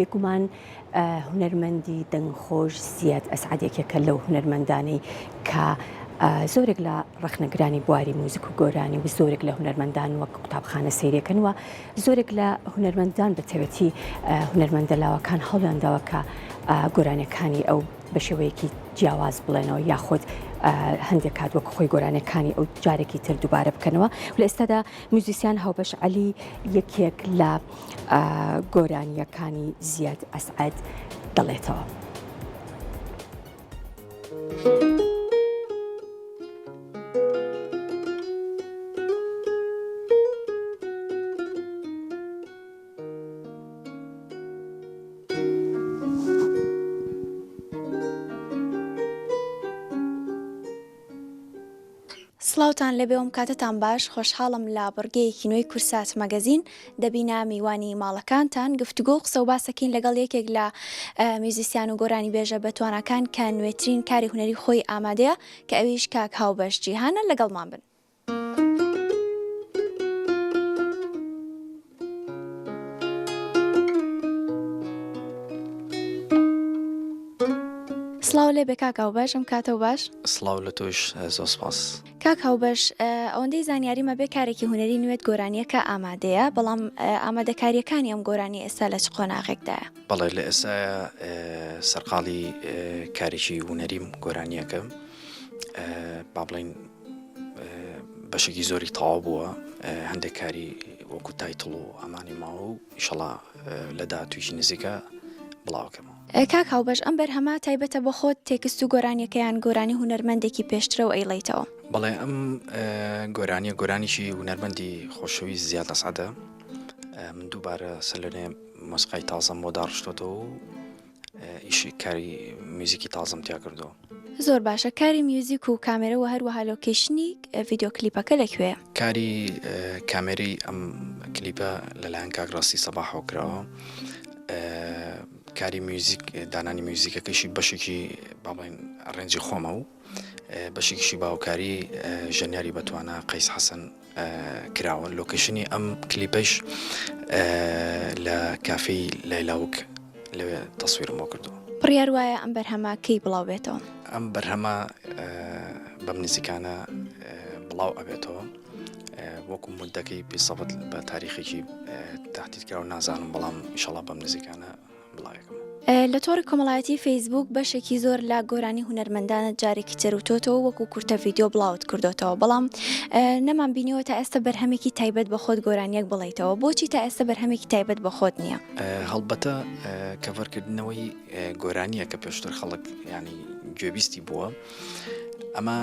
بێگومان هونەرمەندی دەنگخۆش زیاد ئەسعادێکێکە لەو هونەرمەندانەی کە زۆرێک لە ڕەخنەگرانی بواری موزیک و گۆرانی و زۆرێک لە هونەرمەندان وەک قوتابخانە سەیرەکەنەوە زۆرێک لە هونەرمەندان بە تایبەتی هونەرمەندە لاوەکان هەڵیانداوە کە گۆرانیەکانی ئەو بە شێوەیەکی جیاواز بڵێنەوە یاخود هەندێک کات وەک خۆی گۆرانەکانی ئەو جارێکی تر دووبارە بکەنەوە و لە ئێستادا موزیسیان هاوبەش عەلی یەکێک لە گۆرانیەکانی زیاد ئەسعەد دەڵێتەوە. سڵاوتان لەبێوم کاتتان باش خۆشحاڵم لە بڕگەیەکی نوێی کورسات مەگەزین دەبینە میوانی ماڵەکانتان گفتوگۆ و قسە و باسەکەین لەگەڵ یەکێک لە میوزیسیان و گۆرانی بێژە بەتوانەکان کە نوێترین کاری هونەری خۆی ئامادەیە کە ئەویش کاک هاوبەش جیهانە لەگەڵمان بن. سڵاو لێ بێ کاک هاوبەش ئەم کاتەوە باش؟ سڵاو لە تۆش زۆر سپاس. کاک هاوبەش ئەوەندەی زانیاریمە بێ کارێکی هونەری نوێت گۆرانیەکە ئامادەیە بەڵام ئامادەکاریەکانی ئەم گۆرانی ئێستا لە چ قۆناغێکدایە؟ بەڵێ لە ئێستایە سەرقاڵی کارێکی هونەریم گۆرانیەکە با بڵێن بەشێکی زۆری تەواو بووە هەندێک کاری وەکو تایتڵ و ئەمانی ماوە و ئیشەڵا لە داهاتوویشی نزیکە بڵاوکەمەوە. کاک هاوبەش ئەم بەرهەمە تایبەتە بە خۆت تێکست و گۆرانیەکەیان گۆرانی هونەرمەندێکی پێشترە و ئەیڵێیتەوە؟ بەڵێ ئەم گۆرانیشی هونەرمەندی خۆشەوی زیاد ئەسعەدە. من دووبارە سەلەنێ مۆسیقای تازەم بۆ داڕشتۆتەوە و ئیشی کاری میوزیکی تازەم تیا کردەوە. زۆر باشە. کاری میوزیک و کامێرە و هەروەها لۆکیشنی ڤیدیۆ کلیپەکە لەکوێیە؟ کاری کامێرەی ئەم کلیپە لەلایەن کاک ڕاستی سەباحەوە کراوە. کاری میوزیک دانانی میوزیکەکەشی بەشێکی باڵێن ڕێنجی خۆمە و بەشێکیشی باوکاری ژەنیاری بەتوانە قەیس حەسەن کراوە. لۆکیشنی ئەم کلیپەش لە کافەی لەیلاوک لەوێ تەسویرمەوە کردووە. بڕیار وایە ئەم بەرهەمە کەی بڵاو بێتەوە؟ ئەم بەرهەمە بەم نزیکانە بڵاو ئەبێتەوە وەکو مودەکەی پێسەبت بە تاریخێکی تهدیدکراوە نازانم بەڵام ئیشەڵا بەم نزیکانە بڵاوێکم. لە تۆڕی کۆمەڵایەتی فەیسبوک بەشێکی زۆر لە گۆرانی هونەرمەندانە جارێکی تێروتۆتەوە وەکو کورتە ڤیدیۆ بڵاوت کردوتەوە بەڵام نەمان بینیەوە تا ئێستا بەرهەمێکی تایبەت بە خۆت گۆرانیەک بڵیتەوە. بۆچی تا ئێستا بەرهەمێکی تایبەت بە خۆت نییە؟ هەڵبەتە کەڤەرکردنەوەی گۆرانیە کە پێشتر خەڵک ینی گوێبیستی بووە ئەمە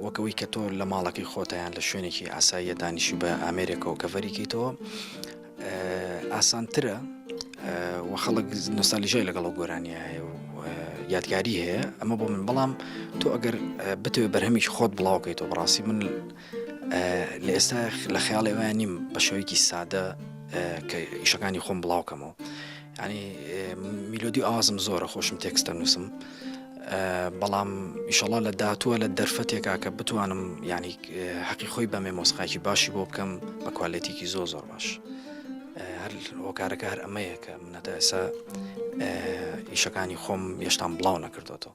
وەکەوەی کە تۆ لە ماڵەکەی خۆتەیان لە شوێنێکی ئاساییە دانیشی بە ئامێریکا و کەڤەریکەیتەوە ئاسانترە و خەڵک نۆستالژیای لەگەڵ گۆرانیە هەیە و یادگاری هەیە ئەمە بۆ من. بەڵام تۆ ئەگەر بتوێ بەرهەمێکی خۆت بڵاوکەیتەوە بڕاستی من لە ئێستا لە خەیاڵی وایە نیم بە شێوەیەکی سادە کە ئیشەکانی خۆم بڵاوکەمەوە. ینی میلۆدی ئازم زۆرە خۆشم تێکستە نووسم بەڵام ئیشەڵا لە داهاتووە لە دەرفەتێکا کە بتوانم ینی حەقی خۆی بەمێ مۆسیقایکی باشی بۆ بکەم بە کوالێتیکی زۆر باش. هەر هۆکارەکە هەر ئەمەیە کە منەتە ئێستا ئیشەکانی خۆم هێشتان بڵاو نەکردوێتەوە.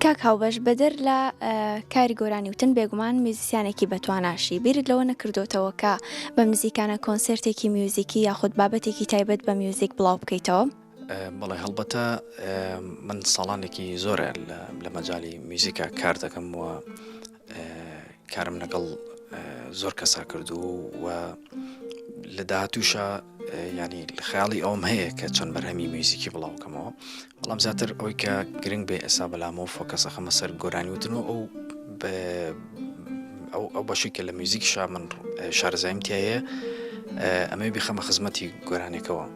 کاک هاوبەش بەدەر لە کاری گۆرانی وتن بێگومان میوزیسیانێکی بەتواناشی بیرت لەوە نەکردوتەوە کە بە نزیکانە کۆنسرتێکی میوزیکی یاخود بابەتێکی تایبەت بە میوزیک بڵاو بکەیتەوە؟ بەڵێ هەڵبەتە من ساڵانێکی زۆرە لە مەجای میوزیکە کار دەکەم و کارم لەگەڵ زۆر کەسا کردو و لە داهاتووشە ینی خەیاڵی ئەوم هەیە کە چەند بەرهەمی میوزیکی بڵاوکەمەوە بەڵام زیاتر ئەوی کە گرنگ بێ ئێستا بەلامەوە فۆکەسە خەمە سەر گۆرانی وتنەوە ئەو بەشی کە لە میوزیکیشا من شارەزاییم تایە ئەمەی بخەمە خزمەتی گۆرانێکەوە.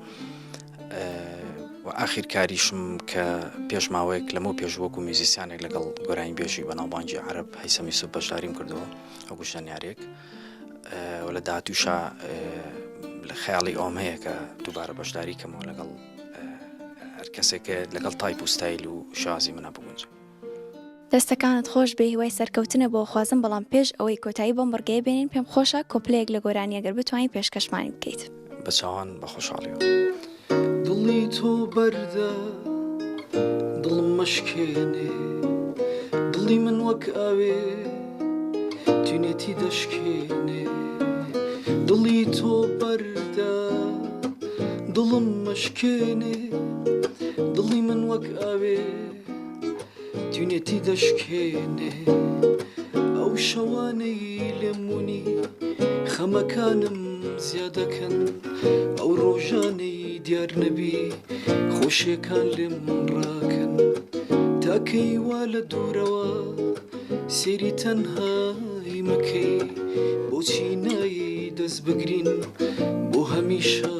و ئاخیر کاریشم کە پێش ماوەیەک لەمە پێشوەکو میوزیسیانێک لەگەڵ گۆرانی بێژی بەناوبانگی عەرەب هەیسەمی سوب بەشداریم کردەوە ئەو ژەنیارێک و لە داهاتووشا لە خەیاڵی ئەوم هەیە کە دووبارە بەشداری کەمەوە لەگەڵ کەسێکە لەگەڵ تایپ و ستایل و شازی منە بگونج. دەستەکانت خۆش بێ هیوای سەرکەوتنە بۆ خوازم بەڵام پێش ئەوەی کۆتایی بۆم بڕگەی بێنین پێم خۆشە کۆپلەیەک لە گۆرانی ئەگەر بتوانین پێشکەشمانی بکەیت. بە چاوان بە خۆشحاڵیەوە. دڵی تۆ بەردە دڵم مەشکێنێ دڵی من وەک ئاوێ تونێتی دەشکێنێ دڵی تۆ بەردە دڵم مەشکێنێ دڵی من وەک ئاوێ تونێتی دەشکێنێ ئەو شەوانەی لێمونی خەمەکانم زیادەکەن ئەو ڕۆژانەی دیار نەبی خۆشیەکان لێم ڕاکەن تاکەی وا لە دوورەوە سێری تەنهایی مەکەی بۆچی نایی دەست بگرین بۆ هەمیشە